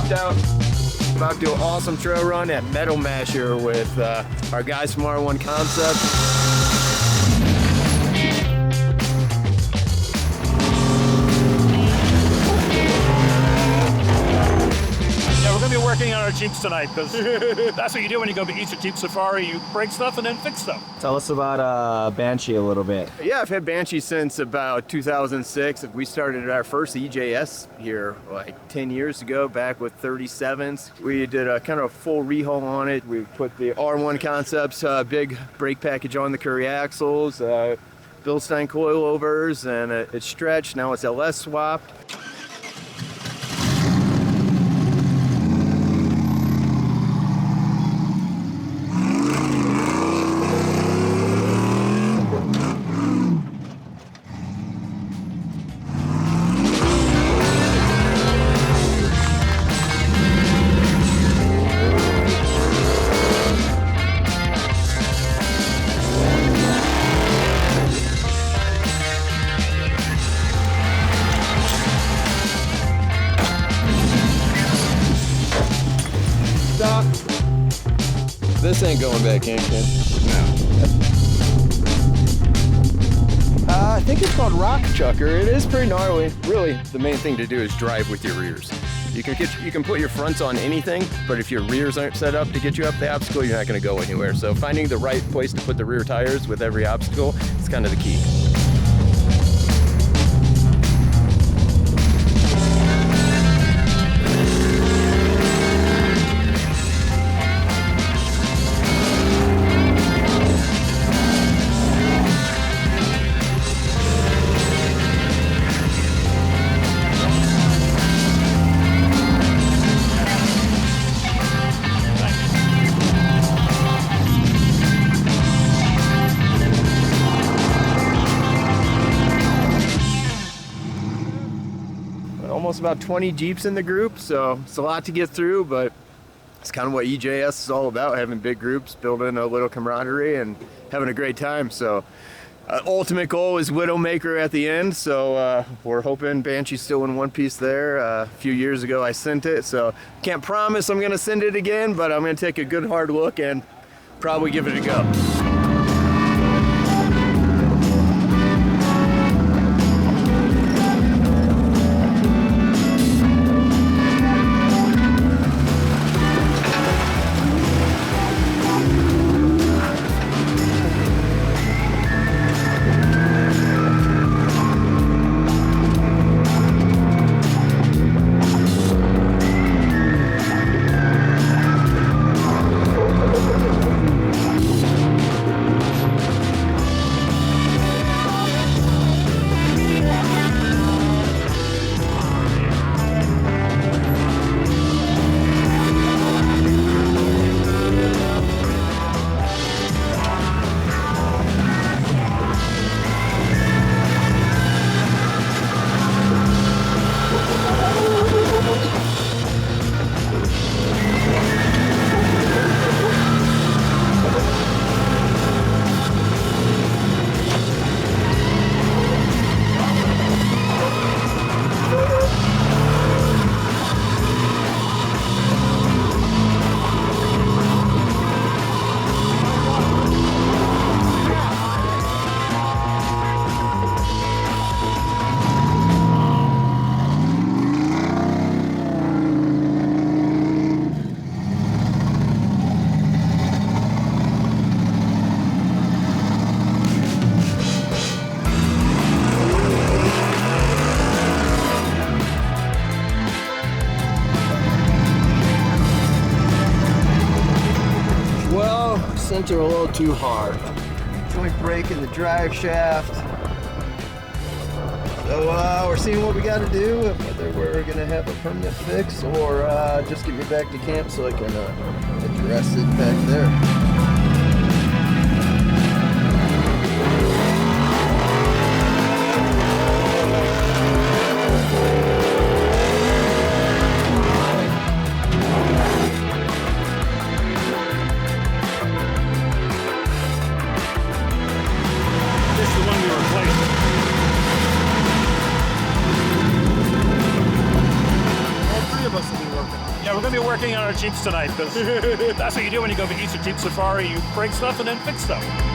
swapped out. About to do an awesome trail run at Metal Masher with our guys from R1 Concepts. Working on our Jeeps tonight, because that's what you do when you go to each Jeep Safari. You break stuff and then fix stuff. Tell us about Banshee a little bit. Yeah, I've had Banshee since about 2006. We started our first EJS here like 10 years ago, back with 37s. We did a kind of full rehaul on it. We put the R1 Concepts big brake package on the Curry axles, Bilstein coilovers, and it's stretched. Now it's LS swapped. This ain't going back in, Ken. No. I think it's called Rock Chucker. It is pretty gnarly. Really, the main thing to do is drive with your rears. You can put your fronts on anything, but if your rears aren't set up to get you up the obstacle, you're not going to go anywhere. So finding the right place to put the rear tires with every obstacle is kind of the key. Almost about 20 Jeeps in the group, so it's a lot to get through, but it's kind of what EJS is all about, having big groups, building a little camaraderie, and having a great time. So ultimate goal is Widowmaker at the end, so we're hoping Banshee's still in one piece there. A few years ago I sent it, so can't promise I'm going to send it again, but I'm going to take a good hard look and probably give it a go. Center a little too hard. Joint break in the drive shaft. So we're seeing what we got to do, whether we're going to have a permanent fix or just get me back to camp so I can address it back there. Yeah, we're going to be working on our Jeeps tonight because that's what you do when you go to Eastern Jeep Safari. You break stuff and then fix stuff.